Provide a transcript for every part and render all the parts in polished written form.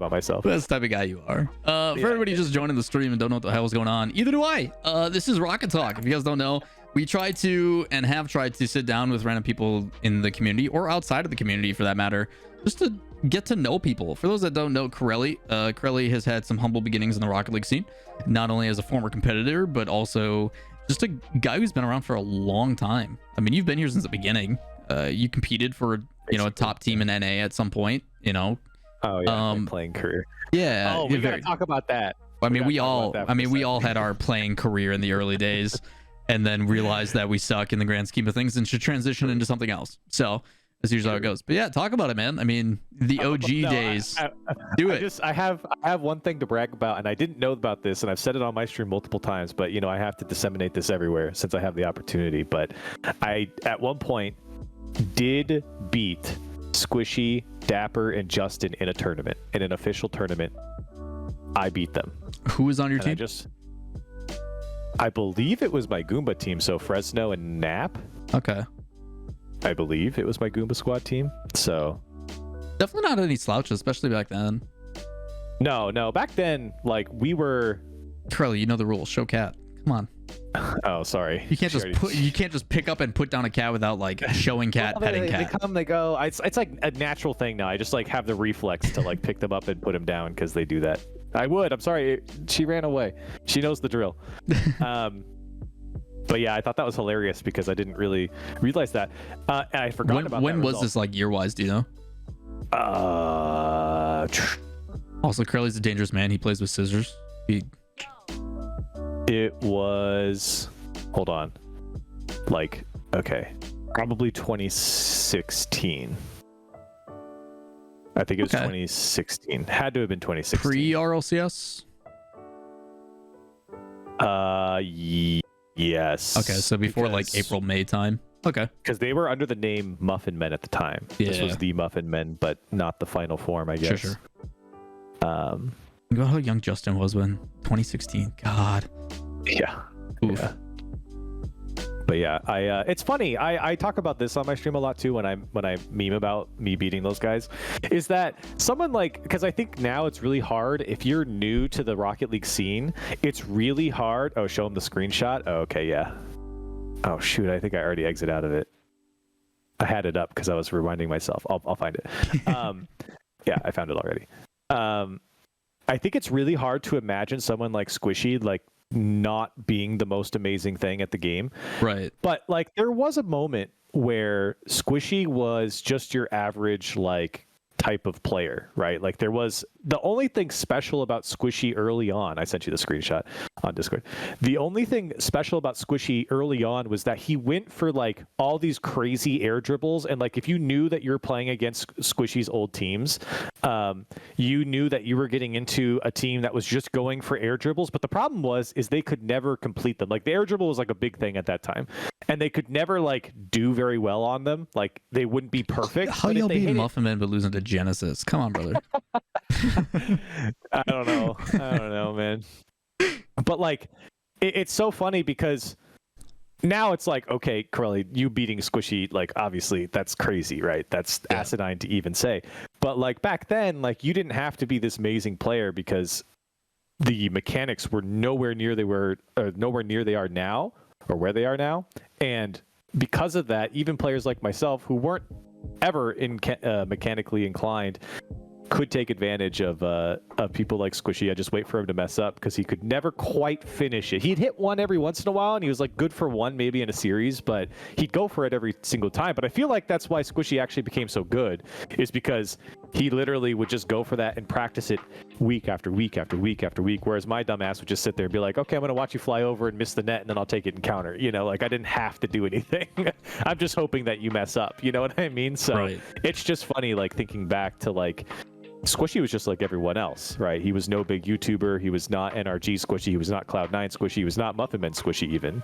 about myself. That's the type of guy you are. For everybody just joining the stream and don't know what the hell is going on, either do I. This is Rocket Talk. If you guys don't know, we try to and have tried to sit down with random people in the community or outside of the community for that matter, just to get to know people. For those that don't know Corelli, Corelli has had some humble beginnings in the Rocket League scene, not only as a former competitor, but also just a guy who's been around for a long time. I mean, you've been here since the beginning. You competed for, you know, a top team in NA at some point, you know. Oh yeah, my playing career. Yeah. Oh, we gotta talk about that. I mean, we all had our playing career in the early days and then realized that we suck in the grand scheme of things and should transition into something else. So that's usually how it goes. But yeah, talk about it, man. I mean, the OG days. Do it. I have one thing to brag about, and I didn't know about this, and I've said it on my stream multiple times, but you know, I have to disseminate this everywhere since I have the opportunity. But I, at one point, did beat Squishy, Dapper, and Justin in a tournament, in an official tournament. I beat them. Who was on your team? I believe it was my Goomba team, so Fresno and Nap. Okay. I believe it was my Goomba squad team. So definitely not any slouches, especially back then. No, back then, like, we were. Corelli, you know the rules. Show cat. Come on. Oh, sorry. You can't just pick up and put down a cat without like showing cat, petting cat. They come, they go. It's like a natural thing now. I just like have the reflex to like pick them up and put them down because they do that. I would. I'm sorry. She ran away. She knows the drill. But yeah, I thought that was hilarious because I didn't really realize that. And I forgot about when was this, like, year-wise, do you know? Also, Corelli's a dangerous man. He plays with scissors. It was... Hold on. Like, okay. Probably 2016. I think it was 2016. Had to have been 2016. Pre-RLCS? Yes. Okay, so before like April, May time. Okay. Because they were under the name Muffin Men at the time. Yeah. This was the Muffin Men, but not the final form, I guess. Sure. Think about how young Justin was when 2016. God. Yeah. Oof. Yeah. But yeah, it's funny. I talk about this on my stream a lot too when I meme about me beating those guys. Is that someone like, because I think now it's really hard if you're new to the Rocket League scene. It's really hard. Oh, show them the screenshot. Oh, okay, yeah. Oh shoot, I think I already exit out of it. I had it up because I was reminding myself. I'll find it. Yeah, I found it already. I think it's really hard to imagine someone like Squishy like not being the most amazing thing at the game. Right. But like there was a moment where Squishy was just your average like type of player, right? Like there was the only thing special about Squishy early on. I sent you the screenshot on Discord. The only thing special about Squishy early on was that he went for like all these crazy air dribbles, and like if you knew that you're playing against Squishy's old teams, you knew that you were getting into a team that was just going for air dribbles. But the problem is they could never complete them. Like the air dribble was like a big thing at that time, and they could never like do very well on them. Like they wouldn't be perfect. How y'all being Muffin Men but losing to Genesis? Come on, brother. I don't know, man. But like, it's so funny because now it's like, okay, Corelli, you beating Squishy, like obviously that's crazy, right? That's asinine to even say. But like back then, like you didn't have to be this amazing player because the mechanics were nowhere near they are now, or where they are now. And because of that, even players like myself who weren't ever mechanically inclined could take advantage of people like Squishy. I just wait for him to mess up because he could never quite finish it. He'd hit one every once in a while, and he was like good for one maybe in a series, but he'd go for it every single time. But I feel like that's why Squishy actually became so good, is because he literally would just go for that and practice it week after week after week after week, whereas my dumb ass would just sit there and be like, okay, I'm gonna watch you fly over and miss the net, and then I'll take it and counter. You know, like I didn't have to do anything. I'm just hoping that you mess up. You know what I mean? So It's just funny, like thinking back to like Squishy was just like everyone else, right? He was no big YouTuber. He was not NRG Squishy. He was not Cloud9 Squishy. He was not Muffin Man Squishy even.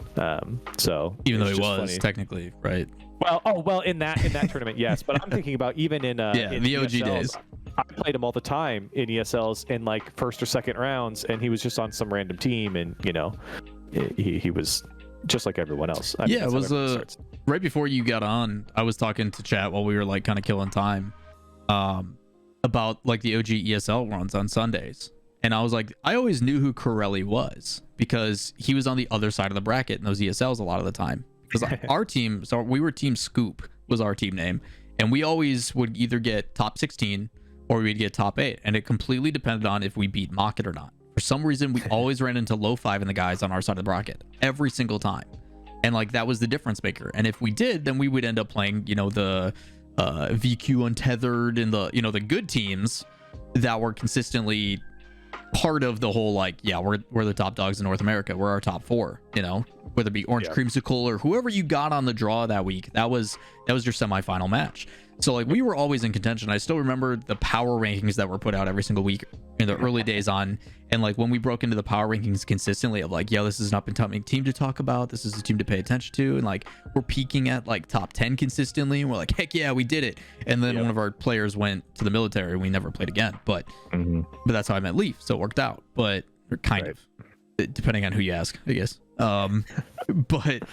So even though he was funny. Technically, right? Well, in that tournament, yes. But I'm thinking about even in in the OG ESLs, days. I played him all the time in ESLs in like first or second rounds, and he was just on some random team, and you know, he was just like everyone else. I mean, it was right before you got on. I was talking to chat while we were like kind of killing time. about like the OG ESL runs on Sundays. And I was like, I always knew who Corelli was because he was on the other side of the bracket in those ESLs a lot of the time. Because our team, so we were Team Scoop was our team name. And we always would either get top 16 or we'd get top 8. And it completely depended on if we beat Mocket or not. For some reason, we always ran into low 5 in the guys on our side of the bracket every single time. And like that was the difference maker. And if we did, then we would end up playing, you know, the VQ Untethered and the, you know, the good teams that were consistently part of the whole, like, yeah, we're the top dogs in North America. We're our top 4, you know, whether it be Orange Creamsicle or whoever you got on the draw that week. That was your semifinal match. So like we were always in contention. I still remember the power rankings that were put out every single week in the early days on, and like when we broke into the power rankings consistently of like, yeah, this is an up and coming team to talk about, this is a team to pay attention to, and like we're peaking at like top 10 consistently, and we're like, heck yeah, we did it. And then one of our players went to the military and we never played again, but that's how I met Leaf, so it worked out. But kind of, depending on who you ask, I guess. But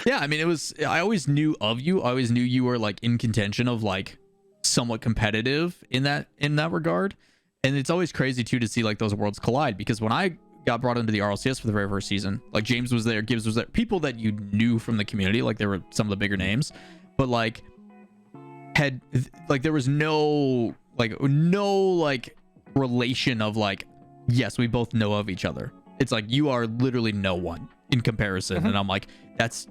yeah, I mean, I always knew of you. I always knew you were like in contention of like somewhat competitive in that regard. And it's always crazy too to see like those worlds collide, because when I got brought into the RLCS for the very first season, like James was there, Gibbs was there, people that you knew from the community, like they were some of the bigger names, but like there was no relation of like, yes, we both know of each other. It's like you are literally no one in comparison. And I'm like, that's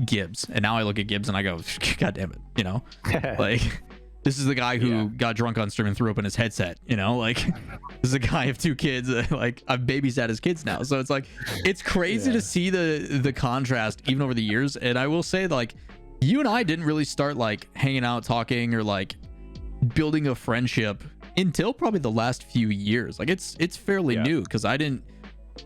Gibbs. And now I look at Gibbs and I go, God damn it, you know, like this is the guy who got drunk on stream and threw open his headset, you know, like this is a guy of 2 kids. Like I've babysat his kids now. So it's like, it's crazy to see the contrast even over the years. And I will say, like, you and I didn't really start like hanging out, talking, or like building a friendship until probably the last few years. Like it's fairly new, because I didn't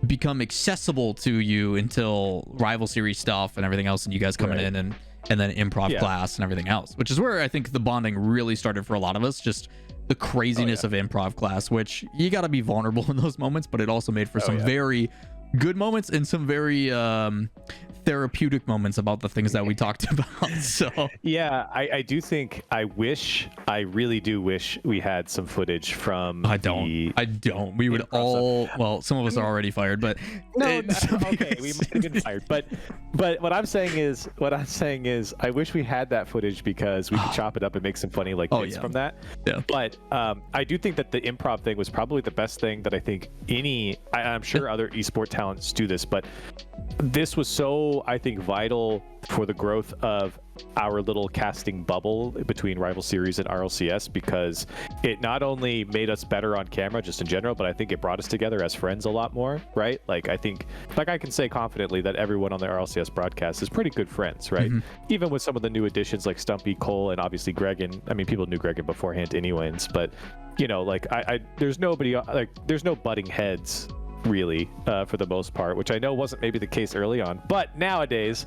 become accessible to you until rival series stuff and everything else, and you guys coming in and then improv class and everything else, which is where I think the bonding really started for a lot of us. Just the craziness of improv class, which you got to be vulnerable in those moments, but it also made for some very good moments and some very therapeutic moments about the things that we talked about. So yeah, I do think I really do wish we had some footage from I don't we would all, well, some of us are already fired, but okay, we might have been fired, but what I'm saying is I wish we had that footage, because we could chop it up and make some funny like bits from that. But I do think that the improv thing was probably the best thing that I think I'm sure other esport talents do this, but this was so, I think, vital for the growth of our little casting bubble between Rival Series and RLCS, because it not only made us better on camera just in general, but I think it brought us together as friends a lot more, right? Like I think, like I can say confidently that everyone on the RLCS broadcast is pretty good friends, right? Even with some of the new additions like Stumpy, Cole, and obviously Gregan. I mean, people knew Gregan beforehand anyways, but you know, like there's nobody, like there's no butting heads really, for the most part, which I know wasn't maybe the case early on, but nowadays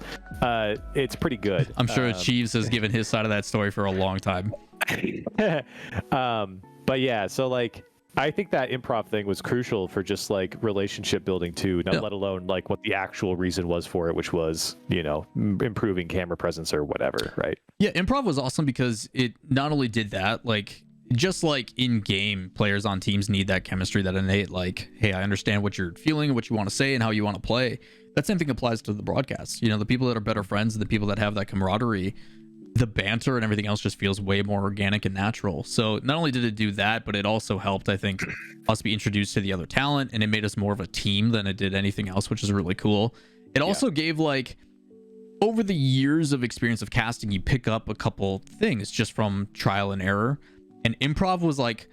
it's pretty good. I'm sure Cheeves has given his side of that story for a long time. But yeah, so like I think that improv thing was crucial for just like relationship building too, not let alone like what the actual reason was for it, which was, you know, improving camera presence or whatever, right? Yeah, improv was awesome because it not only did that, like just like in game, players on teams need that chemistry, that innate, like, hey, I understand what you're feeling, what you want to say, and how you want to play. That same thing applies to the broadcast. You know, the people that are better friends, the people that have that camaraderie, the banter and everything else just feels way more organic and natural. So not only did it do that, but it also helped, I think, us be introduced to the other talent, and it made us more of a team than it did anything else, which is really cool. It also gave, like, over the years of experience of casting, you pick up a couple things just from trial and error. And improv was like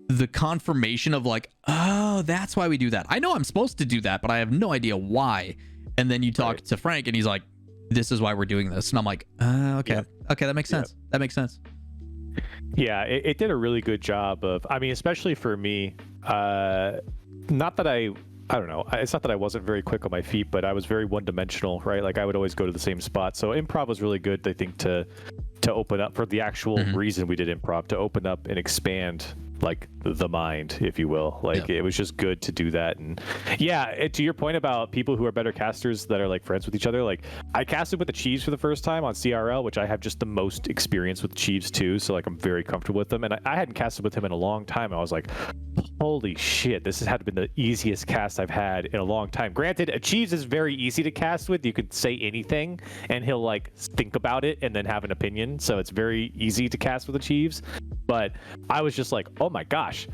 the confirmation of like, oh, that's why we do that. I know I'm supposed to do that, but I have no idea why. And then you talk to Frank and he's like, this is why we're doing this. And I'm like, okay, that makes sense. That makes sense. Yeah, it did a really good job of, I mean, especially for me, not that I don't know. It's not that I wasn't very quick on my feet, but I was very one-dimensional, right? Like I would always go to the same spot. So improv was really good, I think, to open up for the actual reason we did improv, to open up and expand like the mind, if you will. Like it was just good to do that. And yeah, to your point about people who are better casters that are like friends with each other, like I casted with the Chiefs for the first time on CRL, which I have just the most experience with Chiefs too, so like I'm very comfortable with them. And I hadn't casted with him in a long time. I was like, holy shit, this has had to been the easiest cast I've had in a long time. Granted, Chiefs is very easy to cast with. You could say anything and he'll like think about it and then have an opinion, so it's very easy to cast with the Chiefs. But I was just like, oh my gosh,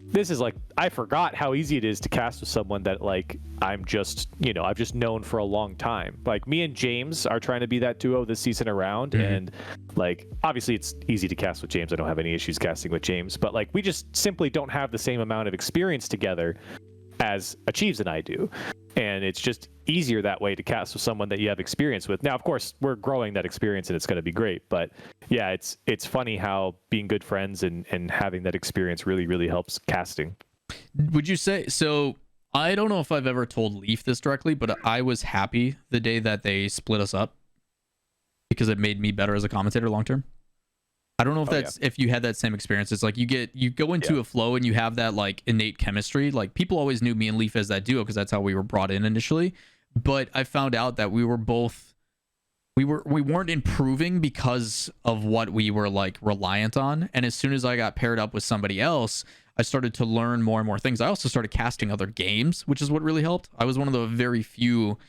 this is like, I forgot how easy it is to cast with someone that like I'm just, I've just known for a long time. Like me and James are trying to be that duo this season around, and like obviously it's easy to cast with James. I don't have any issues casting with James, but like we just simply don't have the same amount of experience together as Achieves and I do, and it's just easier that way to cast with someone that you have experience with. Now, of course, we're growing that experience and it's going to be great, but yeah, it's funny how being good friends and having that experience really helps casting. Would you say so? I don't know if I've ever told Leaf this directly, but I was happy the day that they split us up because it made me better as a commentator long term. I don't know if if you had that same experience. It's like you go into a flow and you have that like innate chemistry. Like people always knew me and Leaf as that duo because that's how we were brought in initially. But I found out that we weren't improving because of what we were like reliant on. And as soon as I got paired up with somebody else, I started to learn more and more things. I also started casting other games, which is what really helped. I was one of the very few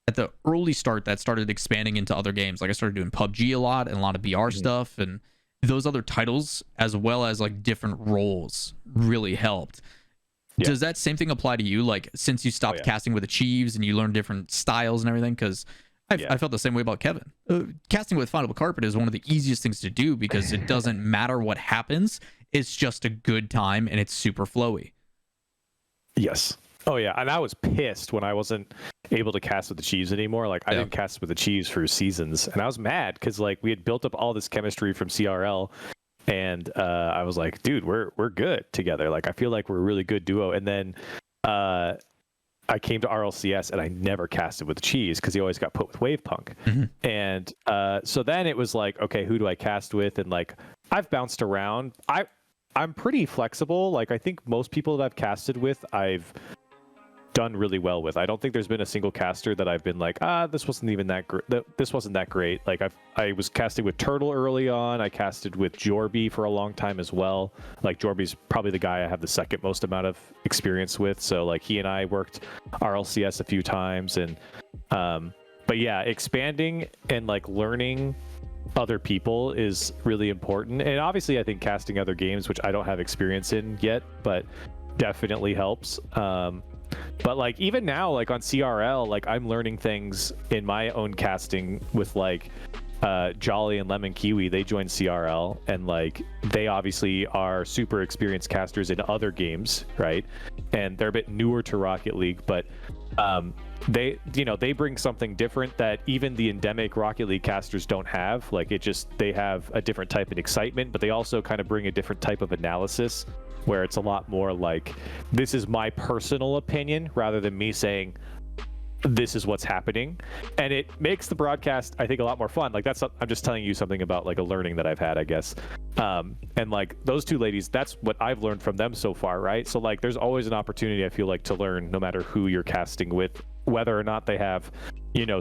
at the early start that started expanding into other games. Like I started doing PUBG a lot and a lot of BR stuff, and those other titles, as well as like different roles, really helped. Does that same thing apply to you? Like since you stopped casting with Achieves and you learned different styles and everything? Because I felt the same way about Kevin. Casting with Final Carpet is one of the easiest things to do because it doesn't matter what happens. It's just a good time and it's super flowy. Yes. Oh yeah, and I was pissed when I wasn't able to cast with the Chiefs anymore. Like I didn't cast with the Chiefs for seasons, and I was mad because like we had built up all this chemistry from CRL, and I was like, dude, we're good together. Like I feel like we're a really good duo. And then I came to RLCS and I never casted with the Chiefs because he always got put with Wavepunk. And so then it was like, okay, who do I cast with? And like I've bounced around. I'm pretty flexible. Like I think most people that I've casted with, I've done really well with. I don't think there's been a single caster that I've been like, this wasn't even that great. This wasn't that great. Like I was casting with Turtle early on. I casted with Jorby for a long time as well. Like Jorby's probably the guy I have the second most amount of experience with. So like he and I worked RLCS a few times, and but yeah, expanding and like learning other people is really important. And obviously I think casting other games, which I don't have experience in yet, but definitely helps. But like even now, like on CRL, like I'm learning things in my own casting with like Jolly and Lemon Kiwi. They joined CRL, and like they obviously are super experienced casters in other games, right? And they're a bit newer to Rocket League, but they bring something different that even the endemic Rocket League casters don't have. Like they have a different type of excitement, but they also kind of bring a different type of analysis, where it's a lot more like, this is my personal opinion rather than me saying this is what's happening. And it makes the broadcast, I think, a lot more fun. Like I'm just telling you something about like a learning that I've had, I guess. And like those two ladies, that's what I've learned from them so far, right? So like there's always an opportunity, I feel like, to learn no matter who you're casting with, whether or not they have,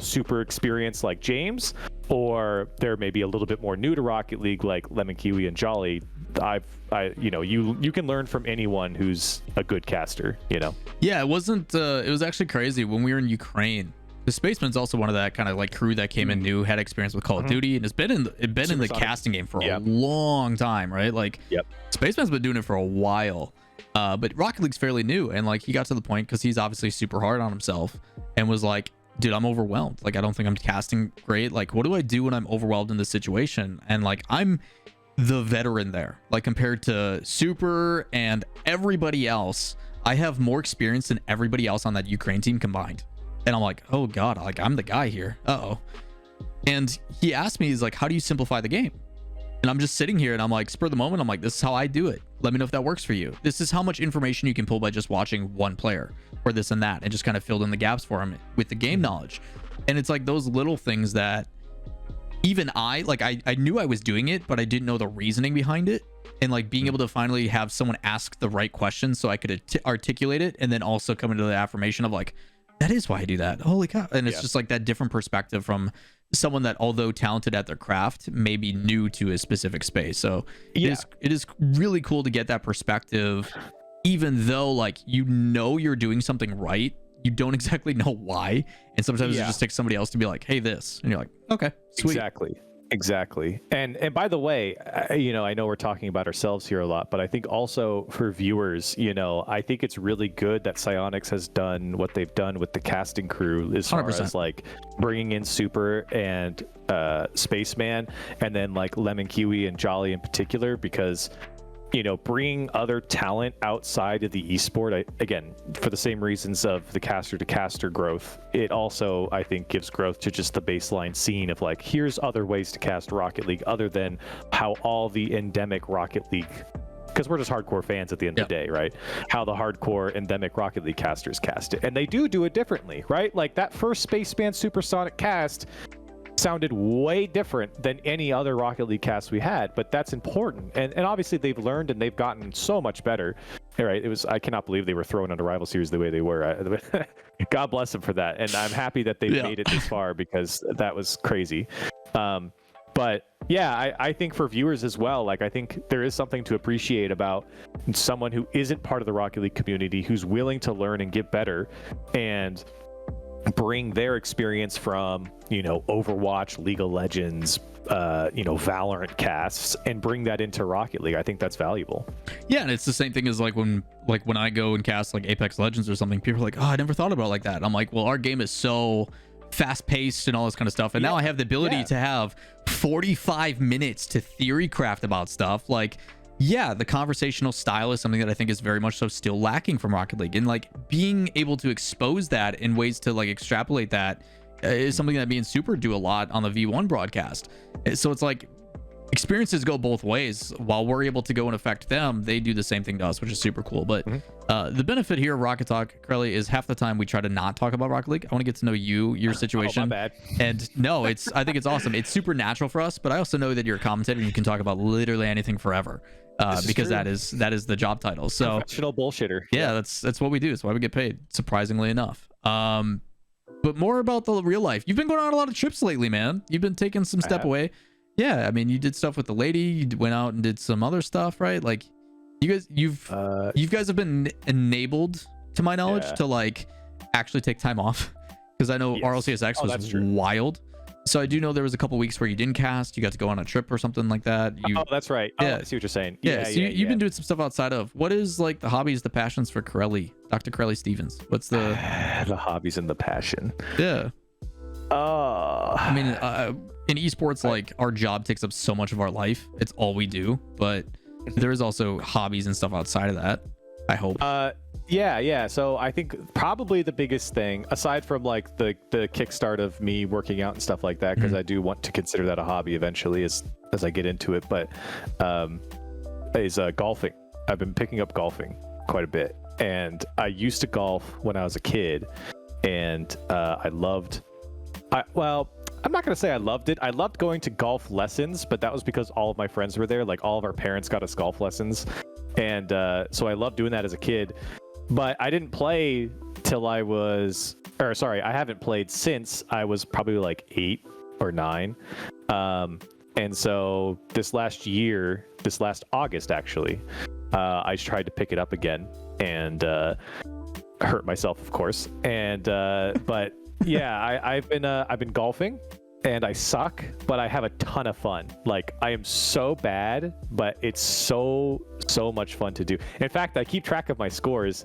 super experience like James, or they're maybe a little bit more new to Rocket League like Lemon Kiwi and Jolly. You can learn from anyone who's a good caster, Yeah, it wasn't it was actually crazy when we were in Ukraine. The Spaceman's also one of that kind of like crew that came in new, had experience with Call of Duty, and has been in the casting game for a long time, right? Like Spaceman's been doing it for a while. But Rocket League's fairly new, and like he got to the point, because he's obviously super hard on himself, and was like, dude, I'm overwhelmed. Like I don't think I'm casting great. Like what do I do when I'm overwhelmed in this situation? And like I'm the veteran there, like compared to Super and everybody else. I have more experience than everybody else on that Ukraine team combined. And I'm like, oh god, like I'm the guy here. And he asked me, he's like, how do you simplify the game? And I'm just sitting here and I'm like, spur of the moment, I'm like, this is how I do it. Let me know if that works for you. This is how much information you can pull by just watching one player, or this and that, and just kind of filled in the gaps for him with the game knowledge. And it's like those little things that even I knew I was doing it, but I didn't know the reasoning behind it. And like being able to finally have someone ask the right questions so I could articulate it, and then also come into the affirmation of like, that is why I do that. Holy cow. And it's just like that different perspective from someone that, although talented at their craft, may be new to a specific space. So it is really cool to get that perspective, even though like, you know, you're doing something right. You don't exactly know why. And sometimes it just takes somebody else to be like, hey, this. And you're like, okay, sweet. Exactly. And by the way, you know, I know we're talking about ourselves here a lot, but I think also for viewers, you know, I think it's really good that Psyonix has done what they've done with the casting crew as far 100%. as like bringing in Super and Spaceman, and then like Lemon Kiwi and Jolly in particular, because, you know, bringing other talent outside of the esport, again, for the same reasons of the caster to caster growth, it also, I think, gives growth to just the baseline scene of like, here's other ways to cast Rocket League other than how all the endemic Rocket League, because we're just hardcore fans at the end of the day, right? How the hardcore endemic Rocket League casters cast it. And they do it differently, right? Like that first Spaceman Supersonic cast sounded way different than any other Rocket League cast we had, but that's important. And obviously they've learned and they've gotten so much better. Right? I cannot believe they were thrown under Rival Series the way they were. God bless them for that. And I'm happy that they made it this far, because that was crazy. But yeah, I think for viewers as well, like I think there is something to appreciate about someone who isn't part of the Rocket League community, who's willing to learn and get better and bring their experience from, you know, Overwatch, League of Legends, you know, Valorant casts, and bring that into Rocket League. I think that's valuable. Yeah, and it's the same thing as like when I go and cast like Apex Legends or something, people are like, oh, I never thought about it like that. I'm like, well, our game is so fast paced and all this kind of stuff, and now I have the ability to have 45 minutes to theory craft about stuff. Like, yeah, the conversational style is something that I think is very much so still lacking from Rocket League, and like being able to expose that in ways to like extrapolate that is something that me and Super do a lot on the V1 broadcast. So it's like experiences go both ways. While we're able to go and affect them, they do the same thing to us, which is super cool. But the benefit here of Rocket Talk, Corelli, is half the time we try to not talk about Rocket League. I want to get to know you, your situation. Oh, my bad. And no, I think it's awesome. It's super natural for us, but I also know that you're a commentator and you can talk about literally anything forever. Because that is the job title. So professional bullshitter. Yeah, that's what we do. It's why we get paid, surprisingly enough. But more about the real life. You've been going on a lot of trips lately, man. You've been taking some step away. Yeah, I mean, you did stuff with the lady. You went out and did some other stuff, right? Like, you guys have been enabled, to my knowledge, to like actually take time off. Because I know RLCSX was wild. So I do know there was a couple weeks where you didn't cast. You got to go on a trip or something like that. That's right. Yeah. I see what you're saying. Yeah, so you've been doing some stuff outside of. What is like the hobbies, the passions for Corelli, Dr. Corelli Stevens? What's the hobbies and the passion? Yeah. I mean, in esports, like our job takes up so much of our life. It's all we do. But there is also hobbies and stuff outside of that, I hope. Yeah. So I think probably the biggest thing, aside from like the kickstart of me working out and stuff like that, because I do want to consider that a hobby eventually as I get into it, but is golfing. I've been picking up golfing quite a bit, and I used to golf when I was a kid, and I'm not going to say I loved it. I loved going to golf lessons, but that was because all of my friends were there. Like all of our parents got us golf lessons. And so I loved doing that as a kid. But I didn't play till I haven't played since I was probably like 8 or 9. And so this last August actually, I tried to pick it up again and hurt myself, of course. And but yeah, I've been golfing, and I suck, but I have a ton of fun. Like, I am so bad, but it's so much fun to do. In fact, I keep track of my scores.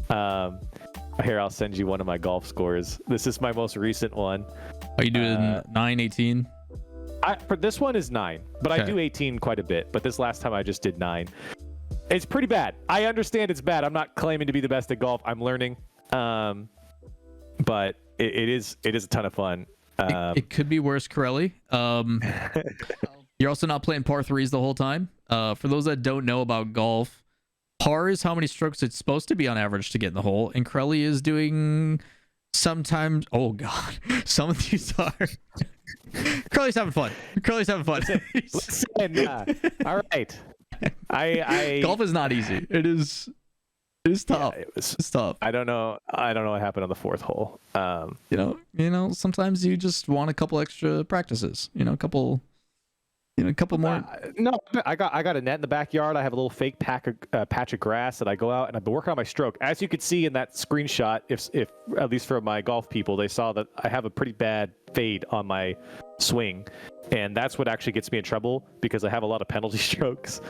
Here, I'll send you one of my golf scores. This is my most recent one. Are you doing 9, 18? For this one is 9, but okay. I do 18 quite a bit. But this last time I just did 9. It's pretty bad. I understand it's bad. I'm not claiming to be the best at golf. I'm learning. But it is a ton of fun. It could be worse, Corelli. You're also not playing par 3s the whole time. For those that don't know about golf, par is how many strokes it's supposed to be on average to get in the hole, and Corelli is doing sometimes. Oh God, some of these are. Corelli's having fun. Corelli's having fun. Listen, all right. I Golf is not easy. It's tough. Yeah, it's tough. I don't know what happened on the fourth hole. You know, sometimes you just want a couple extra practices. A couple more. No, I got a net in the backyard. I have a little fake patch of grass that I go out and I've been working on my stroke. As you could see in that screenshot, if at least for my golf people, they saw that I have a pretty bad fade on my swing, and that's what actually gets me in trouble because I have a lot of penalty strokes.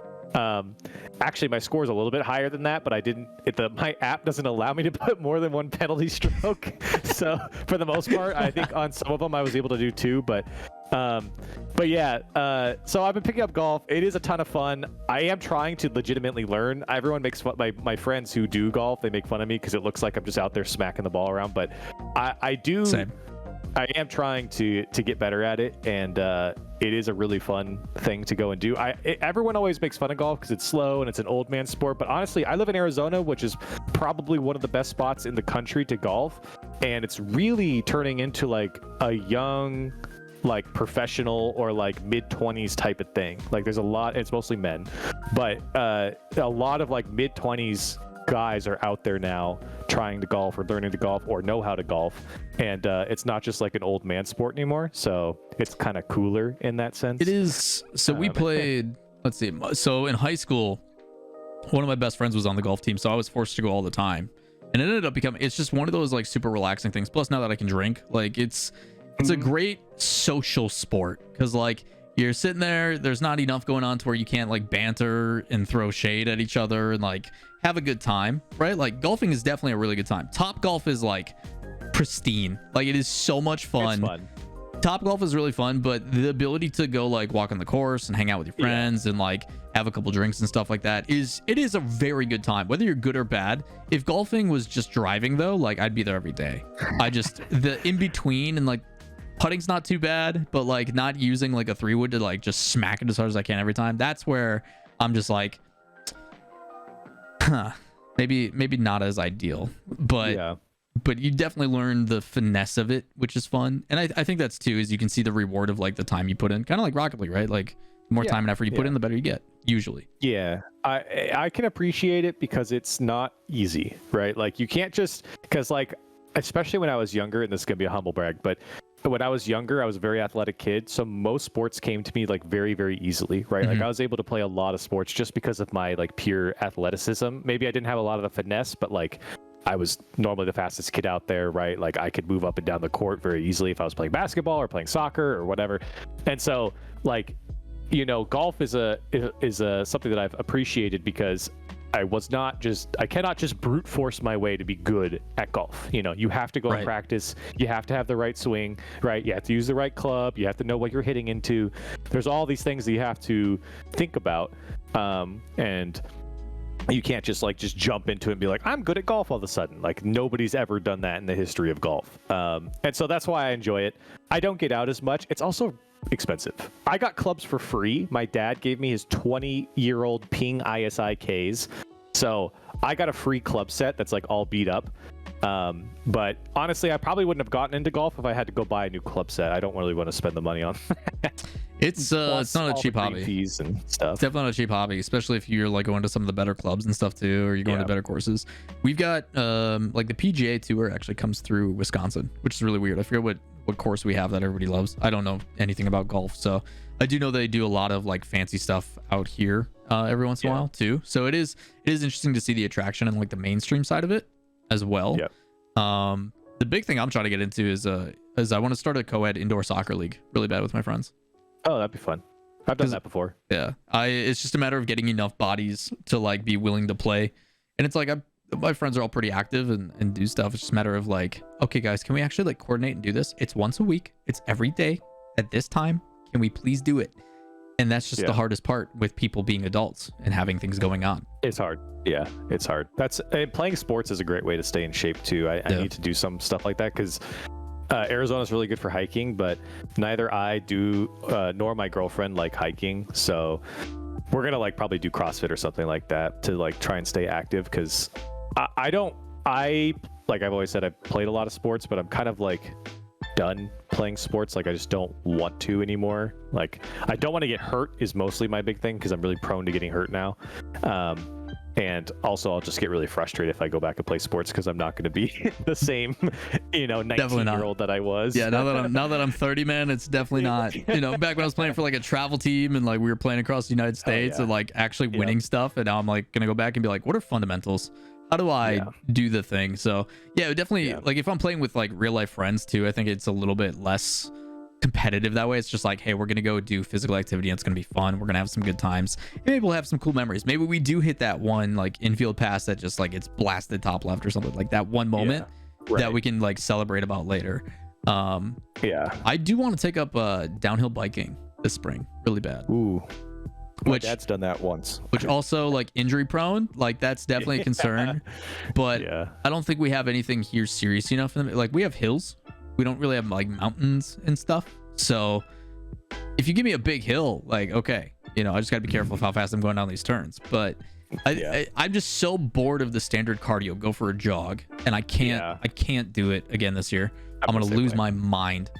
Actually, my score is a little bit higher than that, but my app doesn't allow me to put more than one penalty stroke. So for the most part, I think on some of them I was able to do 2, but yeah. So I've been picking up golf. It is a ton of fun. I am trying to legitimately learn. Everyone makes fun. My friends who do golf, they make fun of me because it looks like I'm just out there smacking the ball around. But I do. Same. I am trying to get better at it, and it is a really fun thing to go and do. Everyone always makes fun of golf because it's slow and it's an old man sport, but honestly, I live in Arizona, which is probably one of the best spots in the country to golf, and it's really turning into like a young, like professional or like mid-20s type of thing. Like there's a lot, it's mostly men, but a lot of like mid-20s guys are out there now trying to golf or learning to golf or know how to golf, and it's not just like an old man sport anymore, so it's kind of cooler in that sense. It is. So we played, let's see, so in high school one of my best friends was on the golf team, so I was forced to go all the time, and it ended up becoming, it's just one of those like super relaxing things. Plus now that I can drink, like it's a great social sport because like you're sitting there's not enough going on to where you can't like banter and throw shade at each other and like have a good time, right? Like golfing is definitely a really good time. Top golf is like pristine. Like it is so much fun. It's fun. Top golf is really fun, but the ability to go like walk on the course and hang out with your friends and like have a couple drinks and stuff like that is a very good time, whether you're good or bad. If golfing was just driving though, like I'd be there every day. The in between and like putting's not too bad, but like not using like a 3-wood to like just smack it as hard as I can every time. That's where I'm just like, maybe not as ideal, but you definitely learn the finesse of it, which is fun. And I think that's too, is you can see the reward of like the time you put in, kind of like Rocket League, right? Like the more time and effort you put in, the better you get usually. Yeah, I can appreciate it because it's not easy, right? Like you can't just, because like, especially when I was younger, and this is gonna be a humble brag, but when I was younger, I was a very athletic kid, so most sports came to me like very, very easily, right? Like I was able to play a lot of sports just because of my like pure athleticism. Maybe I didn't have a lot of the finesse, but like I was normally the fastest kid out there, right? Like I could move up and down the court very easily if I was playing basketball or playing soccer or whatever. And so like, you know, golf is something that I've appreciated because I cannot just brute force my way to be good at golf. You know, you have to go and practice. You have to have the right swing, right? You have to use the right club. You have to know what you're hitting into. There's all these things that you have to think about. And you can't just jump into it and be like, I'm good at golf all of a sudden. Like nobody's ever done that in the history of golf. And so that's why I enjoy it. I don't get out as much. It's also expensive. I got clubs for free. My dad gave me his 20-year-old Ping ISI Ks. So I got a free club set that's like all beat up. But honestly, I probably wouldn't have gotten into golf if I had to go buy a new club set. I don't really want to spend the money on that. It's not a cheap hobby. Fees and stuff. It's definitely not a cheap hobby, especially if you're like going to some of the better clubs and stuff too, or you're going to better courses. We've got like the PGA Tour actually comes through Wisconsin, which is really weird. I forget what course we have that everybody loves. I don't know anything about golf, so I do know they do a lot of like fancy stuff out here every once in a while too. So it is interesting to see the attraction and like the mainstream side of it as well. The big thing I'm trying to get into is I want to start a co-ed indoor soccer league really bad with my friends. Oh, that'd be fun. I've done that before. Yeah, it's just a matter of getting enough bodies to like be willing to play, and it's like my friends are all pretty active and do stuff. It's just a matter of like, okay guys, can we actually like coordinate and do this? It's once a week, it's every day at this time, can we please do it? And that's just the hardest part with people being adults and having things going on. It's hard. Yeah, it's hard. Playing sports is a great way to stay in shape too. I need to do some stuff like that because Arizona is really good for hiking, but neither I do nor my girlfriend like hiking. So we're gonna like probably do CrossFit or something like that to like try and stay active because I've always said I've played a lot of sports, but I'm kind of like done playing sports. Like I just don't want to anymore. Like I don't want to get hurt is mostly my big thing because I'm really prone to getting hurt now. And also I'll just get really frustrated if I go back and play sports because I'm not going to be the same, 19-year-old that I was. Yeah, now that I'm 30, man, it's definitely not. Back when I was playing for like a travel team and like we were playing across the United States and like actually winning stuff, and now I'm like gonna go back and be like, what are fundamentals? How do I do the thing? So yeah, definitely like if I'm playing with like real life friends too, I think it's a little bit less competitive that way. It's just like, hey, we're gonna go do physical activity and it's gonna be fun, we're gonna have some good times, and maybe we'll have some cool memories. Maybe we do hit that one like infield pass that just like it's blasted top left or something, like that one moment that we can like celebrate about later. I do want to take up downhill biking this spring really bad. Ooh, my dad's done that once, which also like injury prone, like that's definitely a concern. But I don't think we have anything here serious enough. Like we have hills, we don't really have like mountains and stuff. So if you give me a big hill, like okay, I just gotta be careful of how fast I'm going down these turns. But I'm just so bored of the standard cardio. Go for a jog, and I can't do it again this year. I'm gonna lose my mind.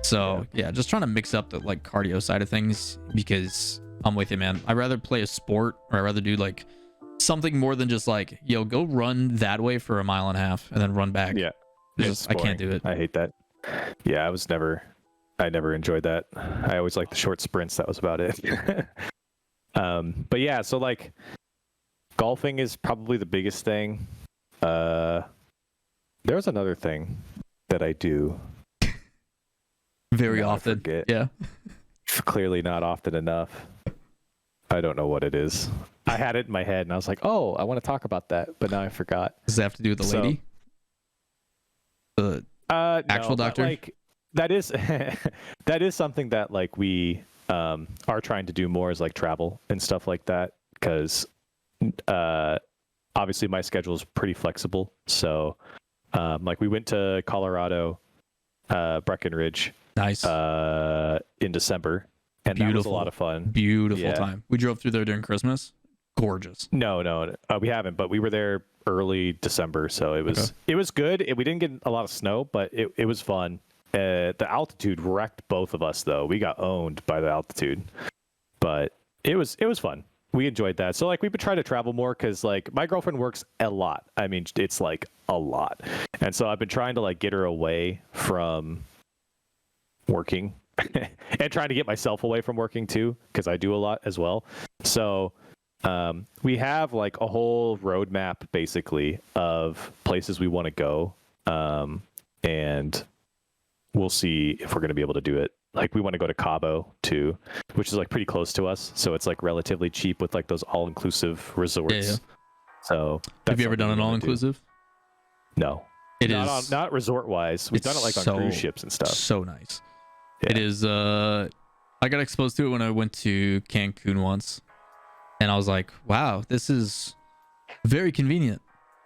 So just trying to mix up the like cardio side of things, because I'm with you, man. I'd rather play a sport, or I'd rather do like something more than just like, go run that way for a mile and a half and then run back. I can't do it. I hate that. Yeah, I never enjoyed that. I always liked the short sprints. That was about it. But yeah, so like golfing is probably the biggest thing. There's another thing that I do very often. Yeah. Clearly not often enough. I don't know what it is. I had it in my head and I was like, oh, I want to talk about that, but now I forgot. Does it have to do with the lady? The actual doctor? Like that is that is something that like we are trying to do more, is like travel and stuff like that, because obviously my schedule is pretty flexible. So like we went to Colorado, Breckenridge, nice, in December, and that was a lot of fun. Beautiful time. We drove through there during Christmas. Gorgeous. No, we haven't, but we were there early December, so it was good. We didn't get a lot of snow, but it was fun. The altitude wrecked both of us, though. We got owned by the altitude, but it was fun. We enjoyed that. So like we've been trying to travel more, because like my girlfriend works a lot. I mean, it's like a lot, and so I've been trying to like get her away from working and trying to get myself away from working too, because I do a lot as well. So we have like a whole roadmap basically of places we want to go, and we'll see if we're going to be able to do it. Like we want to go to Cabo too, which is like pretty close to us, so it's like relatively cheap with like those all-inclusive resorts. So have you ever done an all-inclusive? No, not resort wise. We've done it like on cruise ships and stuff. So nice. It is. I got exposed to it when I went to Cancun once, and I was like, wow, this is very convenient.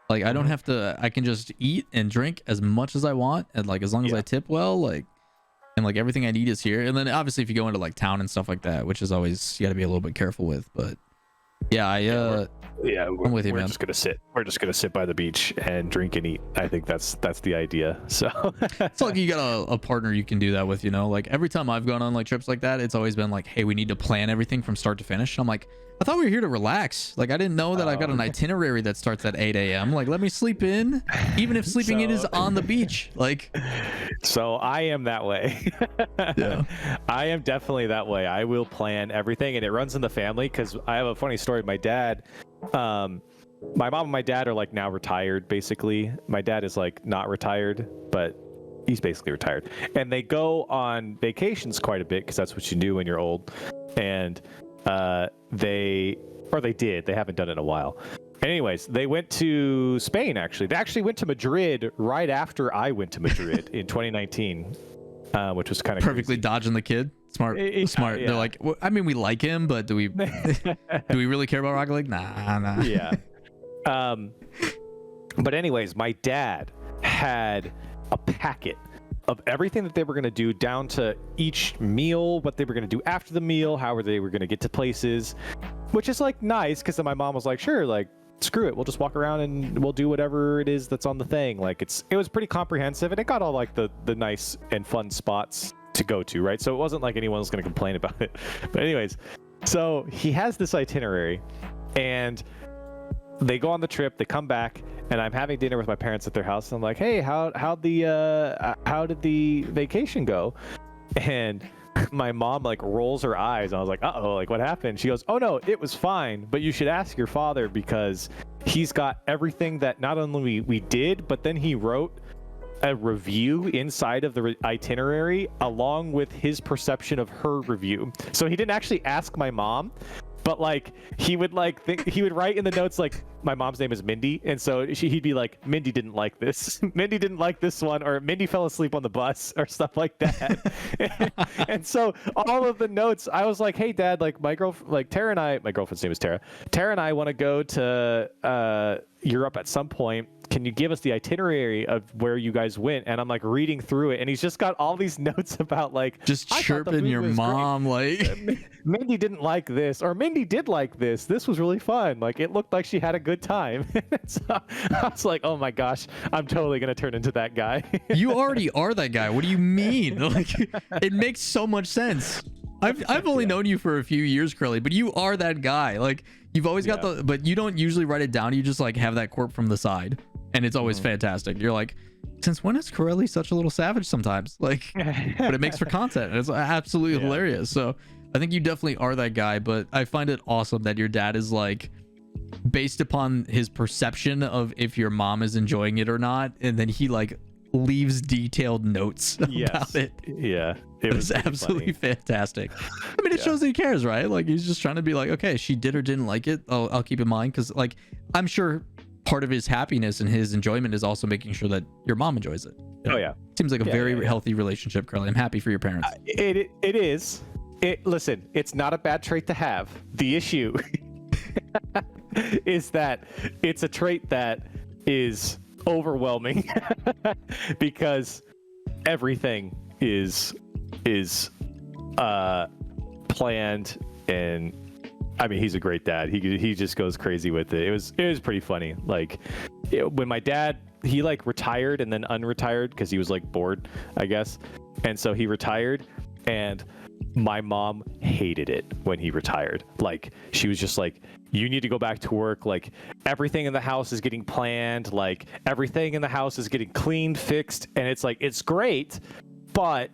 Like I don't have to, I can just eat and drink as much as I want, and like as long as I tip well, like, and like everything I need is here. And then obviously if you go into like town and stuff like that, which is always, you got to be a little bit careful with, but I'm with you, man. We're just gonna sit by the beach and drink and eat. I think that's the idea. So it's like you got a partner you can do that with, like every time I've gone on like trips like that, it's always been like, hey, we need to plan everything from start to finish. And I'm like, I thought we were here to relax. Like I didn't know that I've got an itinerary that starts at 8 a.m. Like let me sleep in, even if sleeping in is on the beach. Like, so I am that way. I am definitely that way. I will plan everything, and it runs in the family, because I have a funny story. My dad, my mom and my dad are like now retired basically. My dad is like not retired, but he's basically retired, and they go on vacations quite a bit, because that's what you do when you're old. And they haven't done it in a while. Anyways, they went to Spain. They actually went to Madrid right after I went to Madrid in 2019, which was kind of perfectly crazy. Dodging the kid. Smart. They're like, well, I mean, we like him, but do we really care about Rocket League? Nah. Yeah. But anyways, my dad had a packet of everything that they were going to do, down to each meal, what they were going to do after the meal, how they were going to get to places, which is like nice, because then my mom was like, sure, like screw it, we'll just walk around and we'll do whatever it is that's on the thing. Like it was pretty comprehensive, and it got all like the nice and fun spots to go to, right? So it wasn't like anyone was going to complain about it. But anyways, so he has this itinerary, and they go on the trip, they come back, and I'm having dinner with my parents at their house, and I'm like, hey, how did the vacation go? And my mom like rolls her eyes, and I was like, uh-oh, like what happened? She goes, oh no, it was fine, but you should ask your father, because he's got everything that not only we did, but then he wrote a review inside of the itinerary along with his perception of her review. So he didn't actually ask my mom, but like he would like he would write in the notes like, my mom's name is Mindy, and so he'd be like, Mindy didn't like this, Mindy didn't like this one, or Mindy fell asleep on the bus, or stuff like that. And so all of the notes, I was like, hey dad, like my girlfriend's name is Tara and I want to go to Europe at some point. Can you give us the itinerary of where you guys went? And I'm like reading through it, and he's just got all these notes about like just chirping your mom great. Like Mindy didn't like this, or Mindy did like this was really fun, like it looked like she had a good time. So I was like, oh my gosh, I'm totally gonna turn into that guy. You already are that guy. What do you mean? Like it makes so much sense. I've only known you for a few years, Corelli, but you are that guy. Like you've always got but you don't usually write it down. You just like have that quirk from the side, and it's always fantastic. You're like, since when is Corelli such a little savage sometimes? Like, but it makes for content. It's absolutely hilarious. So I think you definitely are that guy, but I find it awesome that your dad is like, based upon his perception of if your mom is enjoying it or not, and then he like leaves detailed notes about it. Yeah, it was absolutely fantastic. I mean, it shows that he cares, right? Like he's just trying to be like, okay, she did or didn't like it, I'll keep in mind, because like I'm sure part of his happiness and his enjoyment is also making sure that your mom enjoys it. Oh yeah, seems like a very healthy relationship, Corelli. I'm happy for your parents. It is. Listen, it's not a bad trait to have. The issue is that it's a trait that is overwhelming because everything is planned, and I mean, he's a great dad. He just goes crazy with it. It was pretty funny. Like when my dad, he like retired and then unretired because he was like bored, I guess, and so he retired, and my mom hated it when he retired. Like she was just like, you need to go back to work. Like everything in the house is getting planned. Like everything in the house is getting cleaned, fixed. And it's like, it's great, but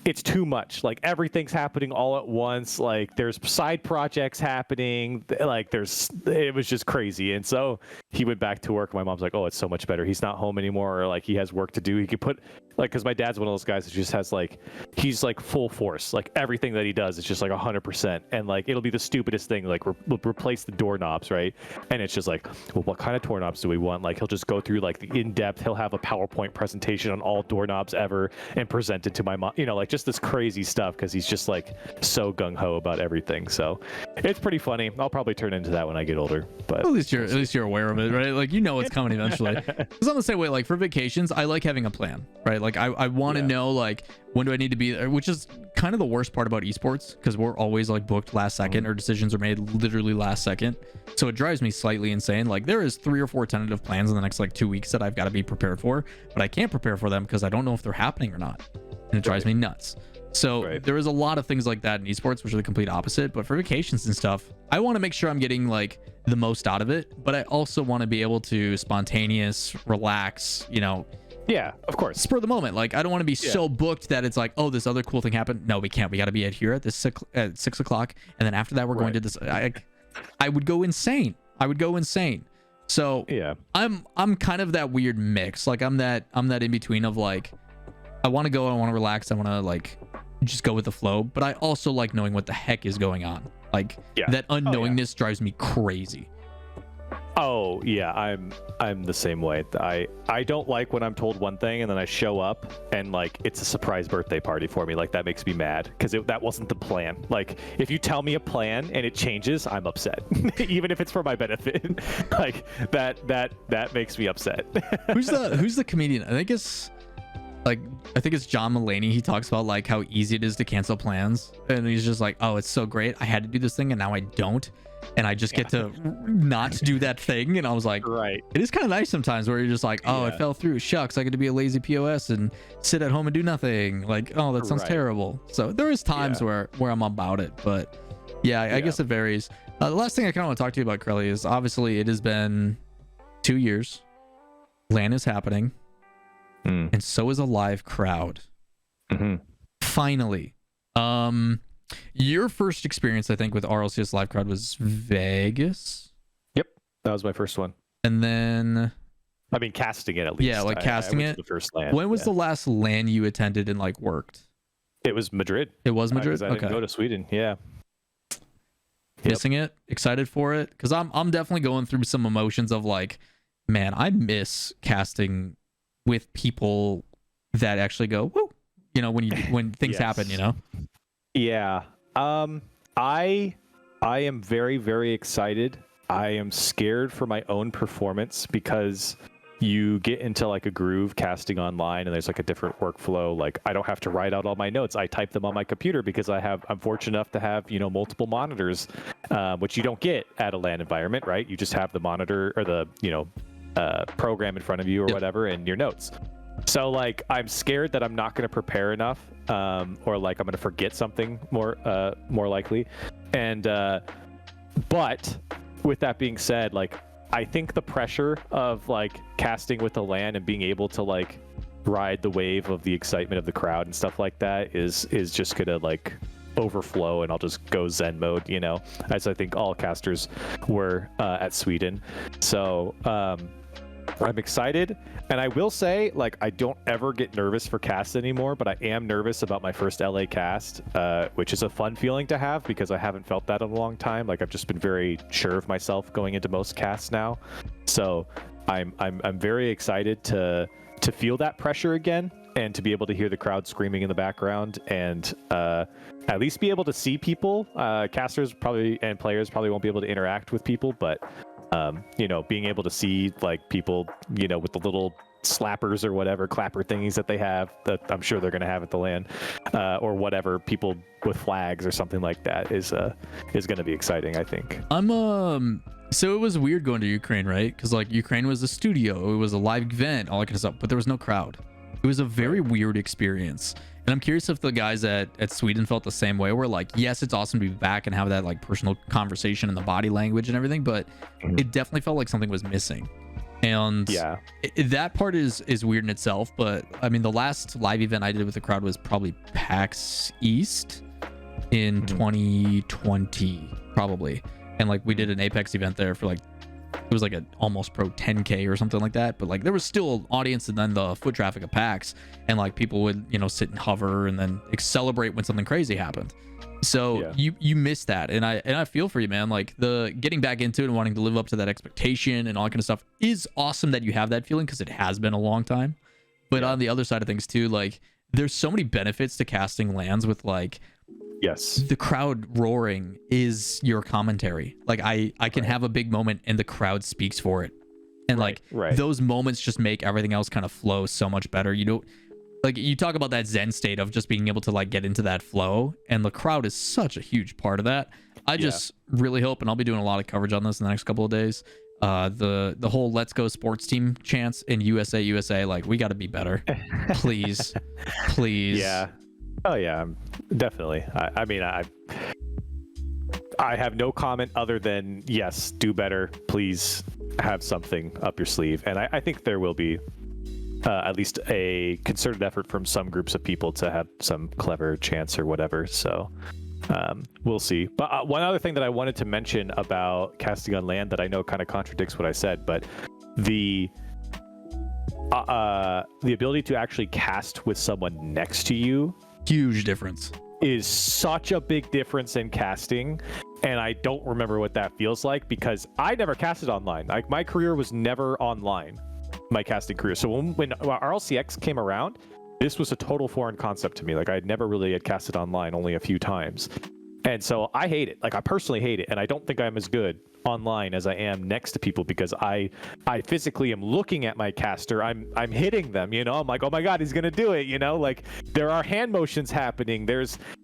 it's too much. Like everything's happening all at once. Like there's side projects happening. Like it was just crazy. And so he went back to work. My mom's like, oh, it's so much better. He's not home anymore. Or like he has work to do. He could put like, cause my dad's one of those guys that just has like, he's like full force. Like everything that he does is just like 100%. And like, it'll be the stupidest thing. Like replace the doorknobs. Right. And it's just like, well, what kind of doorknobs do we want? Like he'll just go through like the in-depth, he'll have a PowerPoint presentation on all doorknobs ever and present it to my mom, like just this crazy stuff, because he's just like so gung-ho about everything. So it's pretty funny. I'll probably turn into that when I get older, but at least you're aware of it, right? Like it's coming eventually. It's on the same way. Like for vacations, I like having a plan, right? Like I want to know like when do I need to be there, which is kind of the worst part about esports, because we're always like booked last second, or decisions are made literally last second. So it drives me slightly insane. Like there is 3 or 4 tentative plans in the next like 2 weeks that I've got to be prepared for, but I can't prepare for them because I don't know if they're happening or not, and it drives me nuts. So there is a lot of things like that in esports, which are the complete opposite. But for vacations and stuff, I want to make sure I'm getting like the most out of it, but I also want to be able to spontaneous, relax, yeah, of course, spur of the moment. Like I don't want to be so booked that it's like, oh, this other cool thing happened. No, we can't. We got to be at here at this at 6 o'clock, and then after that we're going to this. I would go insane. So yeah, I'm kind of that weird mix. Like I'm that in between of like, I want to go, I want to relax, I want to like just go with the flow, but I also like knowing what the heck is going on. Like that unknowingness drives me crazy. Oh yeah, I'm the same way. I don't like when I'm told one thing and then I show up and like it's a surprise birthday party for me. Like that makes me mad because that wasn't the plan. Like if you tell me a plan and it changes, I'm upset, even if it's for my benefit. Like that makes me upset. Who's the comedian? I think it's like I think it's John Mulaney. He talks about like how easy it is to cancel plans, and he's just like, oh, it's so great. I had to do this thing, and now I don't, and I just get to not do that thing. And I was like, Right. it is kind of nice sometimes where you're just like, oh, it fell through. Shucks, I get to be a lazy POS and sit at home and do nothing. Like, oh, that sounds terrible. So there is times where I'm about it, but yeah, I guess it varies. The last thing I kind of want to talk to you about, Corelli, is obviously it has been 2 years. LAN is happening. And so is a live crowd. Finally. Your first experience, I think, with RLCS live crowd was Vegas. Yep, that was my first one. And then, I mean, casting it at least. Yeah, like casting it. The first LAN. When was the last LAN you attended and like worked? It was Madrid. It was Madrid. I didn't go to Sweden. Yeah. Missing it. Excited for it because I'm definitely going through some emotions of like, man, I miss casting with people that actually go, woo, you know, when things happen, you know. Yeah. I am very, very excited. I am scared for my own performance because you get into like a groove casting online and there's like a different workflow. Like I don't have to write out all my notes. I type them on my computer because I'm fortunate enough to have, you know, multiple monitors, which you don't get at a LAN environment, right? You just have the monitor or the, you know, program in front of you or whatever and your notes. So like I'm scared that I'm not going to prepare enough, or like I'm going to forget something more likely. And but with that being said, like I think the pressure of like casting with the LAN and being able to like ride the wave of the excitement of the crowd and stuff like that is just gonna like overflow, and I'll just go Zen mode, you know, as I think all casters were at Sweden. So I'm excited, and I will say, like, I don't ever get nervous for casts anymore, but I am nervous about my first LA cast, which is a fun feeling to have because I haven't felt that in a long time. Like, I've just been very sure of myself going into most casts now, so I'm very excited to feel that pressure again and to be able to hear the crowd screaming in the background and at least be able to see people. Casters probably and players probably won't be able to interact with people, but you know, being able to see like people, you know, with the little slappers or whatever clapper thingies that they have that I'm sure they're going to have at the LAN, or whatever, people with flags or something like that is going to be exciting, I think. So it was weird going to Ukraine, right? Because like Ukraine was a studio, it was a live event, all that kind of stuff, but there was no crowd. It was a very weird experience. And I'm curious if the guys at Sweden felt the same way, where like, yes, it's awesome to be back and have that like personal conversation and the body language and everything, but it definitely felt like something was missing. And that part is weird in itself. But I mean, the last live event I did with the crowd was probably PAX East in 2020, probably. And like we did an Apex event there for like, it was like an almost pro 10K or something like that, but like there was still audience and then the foot traffic of PAX, and like people would, you know, sit and hover and then celebrate when something crazy happened. So you miss that, and I feel for you, man. Like the getting back into it and wanting to live up to that expectation and all that kind of stuff is awesome that you have that feeling, because it has been a long time. But on the other side of things too, like there's so many benefits to casting LANs with like, the crowd roaring is your commentary. Like I can have a big moment and the crowd speaks for it, and like those moments just make everything else kind of flow so much better. You know, like you talk about that Zen state of just being able to like get into that flow, and the crowd is such a huge part of that. I just really hope, and I'll be doing a lot of coverage on this in the next couple of days, the whole let's go sports team chants in USA, like we got to be better. Please. Oh yeah, definitely. I mean, I have no comment other than yes, do better. Please have something up your sleeve, and I think there will be at least a concerted effort from some groups of people to have some clever chants or whatever. So we'll see. But one other thing that I wanted to mention about casting on LAN that I know kind of contradicts what I said, but the ability to actually cast with someone next to you, huge difference, is such a big difference in casting. And I don't remember what that feels like because I never casted online. Like my career was never online, my casting career. So when RLCX came around, this was a total foreign concept to me. Like I never really had casted online, only a few times. And so I hate it. Like, I personally hate it, and I don't think I'm as good online as I am next to people, because I physically am looking at my caster. I'm hitting them, you know. I'm like, oh my god, he's gonna do it, you know. Like, there are hand motions happening.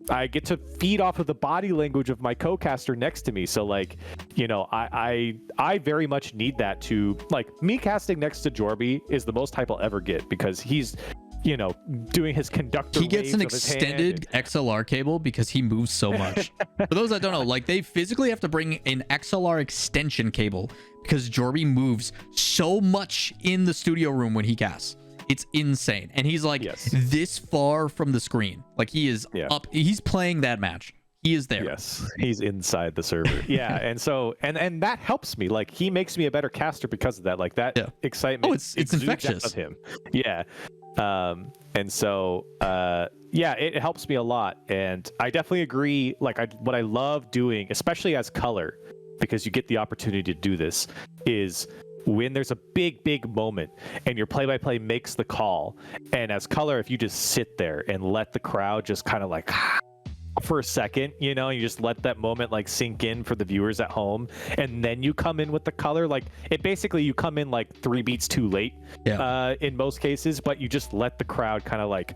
I get to feed off of the body language of my co-caster next to me. So, like, you know, I very much need that to, like, me casting next to Jorby is the most hype I'll ever get, because he's, you know, doing his conductor. He gets an extended XLR cable because he moves so much. For those that don't know, like, they physically have to bring an XLR extension cable because Jorby moves so much in the studio room when he casts. It's insane. And he's like this far from the screen. Like, he is up. He's playing that match. He is there. Yes, he's inside the server. Yeah, and so and that helps me. Like, he makes me a better caster because of that. Like, that excitement. Oh, it's infectious of him. Yeah. And so it helps me a lot. And I definitely agree. Like, what I love doing, especially as color, because you get the opportunity to do this, is when there's a big moment and your play-by-play makes the call, and as color, if you just sit there and let the crowd just kind of like for a second, you know, you just let that moment like sink in for the viewers at home, and then you come in with the color. Like, it basically, you come in like 3 beats too late in most cases, but you just let the crowd kind of like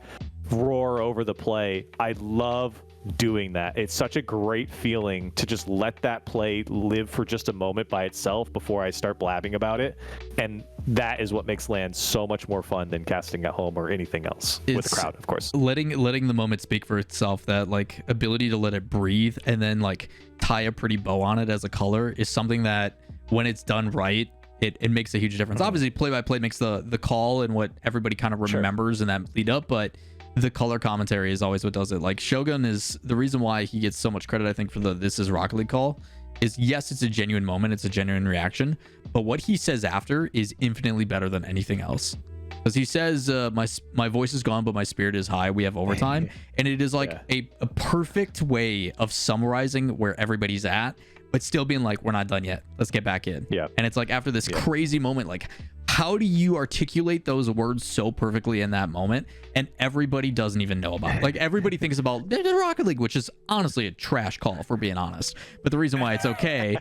roar over the play. I love doing that. It's such a great feeling to just let that play live for just a moment by itself before I start blabbing about it. And that is what makes LAN so much more fun than casting at home or anything else with the crowd, of course. Letting the moment speak for itself. That like ability to let it breathe and then like tie a pretty bow on it as a color is something that, when it's done right, it makes a huge difference. Obviously, play-by-play makes the call and what everybody kind of remembers in that lead up, but the color commentary is always what does it. Like, Shogun is the reason why he gets so much credit, I think, for the "This is Rocket League" call. Is yes, it's a genuine moment, it's a genuine reaction, but what he says after is infinitely better than anything else. Because he says, my voice is gone, but my spirit is high. We have overtime. And it is like a perfect way of summarizing where everybody's at, but still being like, we're not done yet. Let's get back in. Yeah. And it's like, after this crazy moment, like, how do you articulate those words so perfectly in that moment? And everybody doesn't even know about it. Like, everybody thinks about Rocket League, which is honestly a trash call, if we're being honest. But the reason why it's okay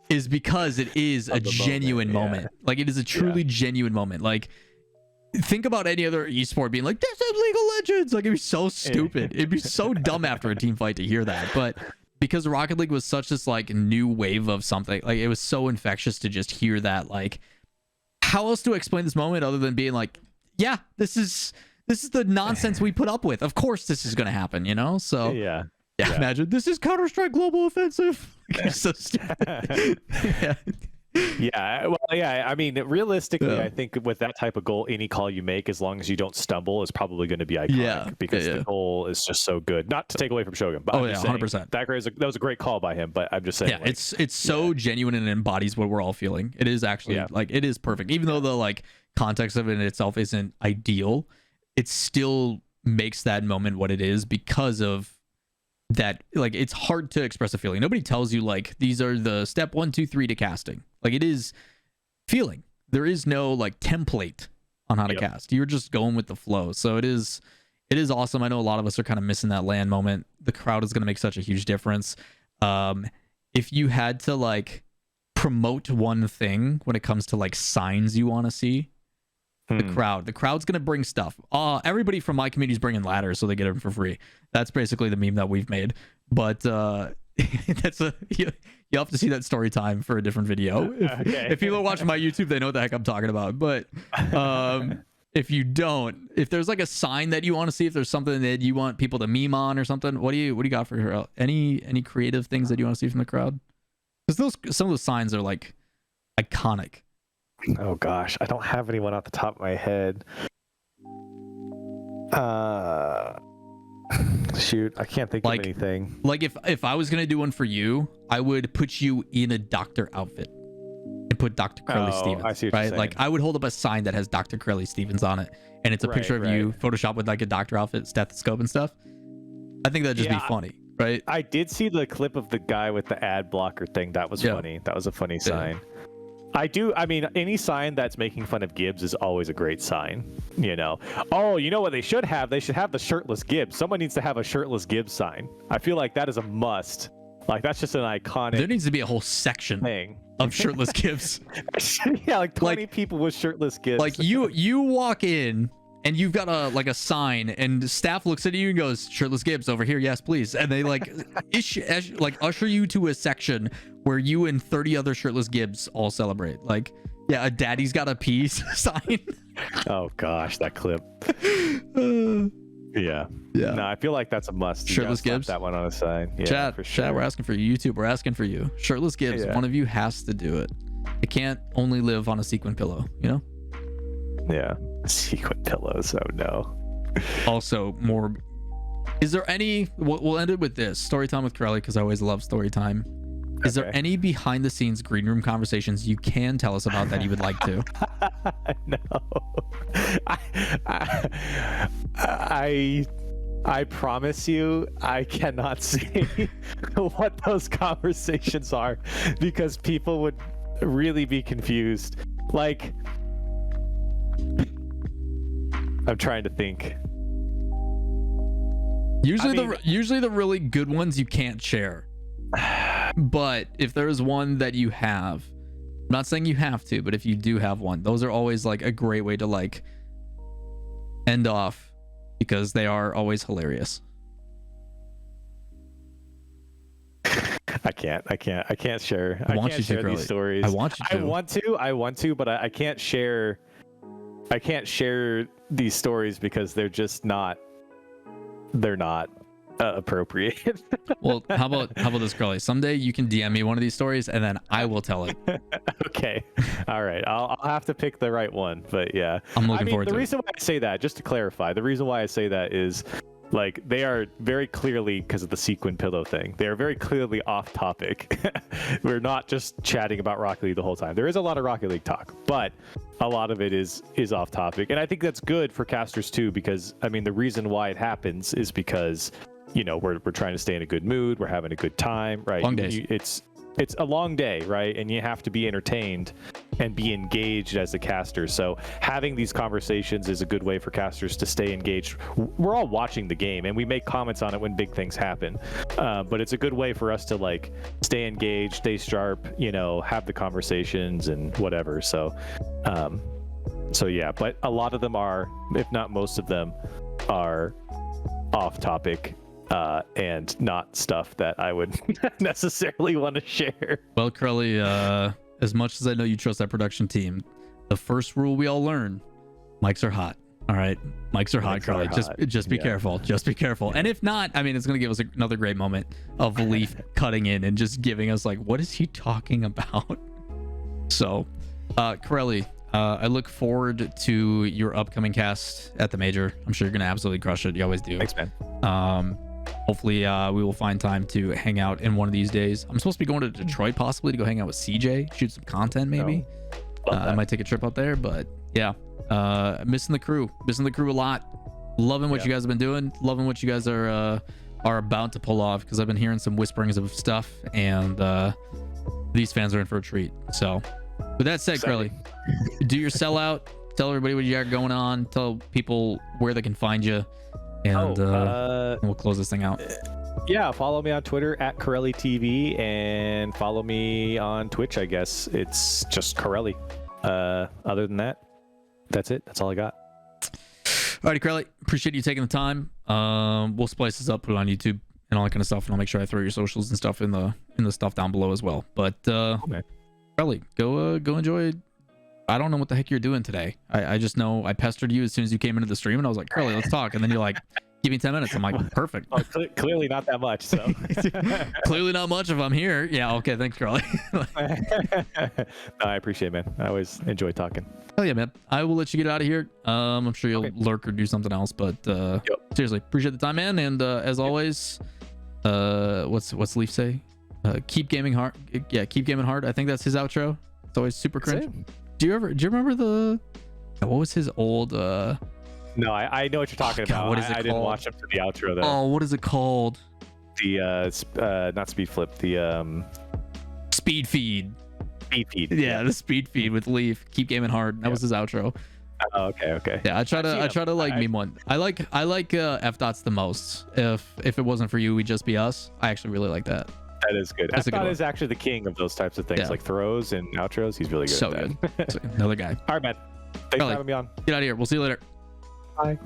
is because it is a genuine moment. Like, it is a truly genuine moment. Like, think about any other esport being like, this is League of Legends. Like, it'd be so stupid. It'd be so dumb after a team fight to hear that. But because Rocket League was such this like new wave of something, like, it was so infectious to just hear that. Like, how else do I explain this moment other than being like, yeah, this is the nonsense we put up with. Of course this is going to happen, you know? So yeah. Imagine this is Counter-Strike Global Offensive. So stupid. Well, I mean, realistically, I think with that type of goal, any call you make, as long as you don't stumble, is probably going to be iconic because the goal is just so good. Not to take away from Shogun, but 100%. That was a great call by him, but I'm just saying. Yeah, like, it's so genuine and embodies what we're all feeling. It is actually like, it is perfect. Even though the like context of it in itself isn't ideal, it still makes that moment what it is because of that. Like, it's hard to express a feeling. Nobody tells you like, these are the step 1, 2, 3 to casting. Like, it is feeling. There is no like template on how to cast. You're just going with the flow. So it is awesome. I know a lot of us are kind of missing that LAN moment. The crowd is going to make such a huge difference. If you had to like promote one thing when it comes to like signs you want to see, the crowd's going to bring stuff. Everybody from my community is bringing ladders so they get them for free. That's basically the meme that we've made. But you have to see that story time for a different video. If people are watching my YouTube, they know what the heck I'm talking about. But if you don't, if there's like a sign that you want to see, if there's something that you want people to meme on or something, what do you got for her? Any creative things that you want to see from the crowd? Because some of those signs are like iconic. Oh gosh, I don't have anyone off the top of my head. Shoot, I can't think of anything. Like, if I was gonna do one for you, I would put you in a doctor outfit and put Dr. Corelli Stevens. I see what you're saying. Like, I would hold up a sign that has Dr. Corelli Stevens on it, and it's a picture of you photoshopped with like a doctor outfit, stethoscope and stuff. I think that'd just be funny, right? I did see the clip of the guy with the ad blocker thing. That was funny. That was a funny sign. I mean, any sign that's making fun of Gibbs is always a great sign, you know. Oh, you know what they should have? They should have the shirtless Gibbs. Someone needs to have a shirtless Gibbs sign. I feel like that is a must Like that's just an iconic There needs to be a whole section thing of shirtless Gibbs. Yeah, like 20 people with shirtless Gibbs. Like you walk in and you've got a sign, and staff looks at you and goes, "Shirtless Gibbs over here, yes please," and they like usher you to a section where you and 30 other shirtless Gibbs all celebrate. Like, yeah, a daddy's got a pee sign. Oh gosh, that clip. Yeah. No, I feel like that's a must. You Shirtless gotta slap Gibbs. that one on a sign. Yeah, Chat, for sure. chat, we're asking for you. YouTube, we're asking for you. Shirtless Gibbs, Yeah. one of you has to do it. It can't only live on a sequin pillow, you know? Yeah. Sequin pillows. Oh no. Also, more. Is there any? We'll end it with this story time with Corelli, because I always love story time. Is there Okay. any behind the scenes green room conversations you can tell us about that you would like to? No. I promise you, I cannot say what those conversations are, because people would really be confused. Like, I'm trying to think. Usually the really good ones you can't share. But if there is one that you have, I'm not saying you have to, but if you do have one, those are always like a great way to like end off, because they are always hilarious. I can't share. I want you to, share Corelli. these stories. I want you to. I want to, but I can't share. I can't share these stories because they're just not. They're not appropriate. Well, how about this, Corelli? Someday you can DM me one of these stories, and then I will tell it. Okay, all right. I'll have to pick the right one, but yeah. I'm looking forward to it. The reason why I say that, just to clarify, the reason why I say that is, like, they are very clearly, because of the sequin pillow thing, they are very clearly off topic. We're not just chatting about Rocket League the whole time. There is a lot of Rocket League talk, but a lot of it is off topic, and I think that's good for casters too, because I mean the reason why it happens is because, you know, we're trying to stay in a good mood, we're having a good time, right? Long days. It's a long day, right? And you have to be entertained and be engaged as a caster. So having these conversations is a good way for casters to stay engaged. We're all watching the game and we make comments on it when big things happen. But it's a good way for us to like stay engaged, stay sharp, you know, have the conversations and whatever. So yeah, but a lot of them are, if not most of them, are off topic. And not stuff that I would necessarily want to share. Well, Corelli, as much as I know you trust that production team, the first rule we all learn: mics are hot. All right, mics are hot, Corelli. Just be careful. Just be careful. And if not, I mean, it's gonna give us another great moment of Leaf cutting in and just giving us like, what is he talking about? So, Corelli, I look forward to your upcoming cast at the major. I'm sure you're gonna absolutely crush it. You always do. Thanks, man. Hopefully we will find time to hang out in one of these days. I'm supposed to be going to Detroit possibly to go hang out with CJ, shoot some content maybe. I might take a trip out there, but yeah, missing the crew a lot. Loving what you guys have been doing, loving what you guys are about to pull off, because I've been hearing some whisperings of stuff, and these fans are in for a treat. So with that said, Corelli, do your sellout, tell everybody what you got going on, tell people where they can find you, and we'll close this thing out. Yeah, follow me on Twitter at Corelli TV, and follow me on Twitch. I guess it's just Corelli. Other than that, that's it. That's all I got. Alrighty, Corelli, appreciate you taking the time. We'll splice this up, put it on YouTube and all that kind of stuff, and I'll make sure I throw your socials and stuff in the stuff down below as well. But Corelli, go enjoy. I don't know what the heck you're doing today. I just know I pestered you as soon as you came into the stream, and I was like, Corelli, let's talk. And then you're like, give me 10 minutes. I'm like, perfect. Oh, clearly not that much. So clearly not much if I'm here. Yeah. Okay. Thanks, Corelli. No, I appreciate it, man. I always enjoy talking. Hell yeah, man. I will let you get out of here. I'm sure you'll lurk or do something else, but seriously, appreciate the time, man. And as always, what's Leaf say? Keep gaming hard. Yeah, keep gaming hard. I think that's his outro. It's always super cringe. Do you remember what was his old No, I know what you're talking about. What is it I called? Didn't watch up to the outro though. Oh, what is it called? The not speed flip, the speed feed. Speed feed. Yeah, the speed feed with Leaf. Keep gaming hard. That was his outro. Oh, okay. Yeah, I try to like meme one. I like F dots the most. If it wasn't for you, we'd just be us. I actually really like that. That is good. That's a good Epcot one. is actually the king of those types of things, Yeah. like throws and outros. He's really good So at that. good. So, another guy. All right, man. Thanks Corelli, for having me on. get out of here. We'll see you later. Bye.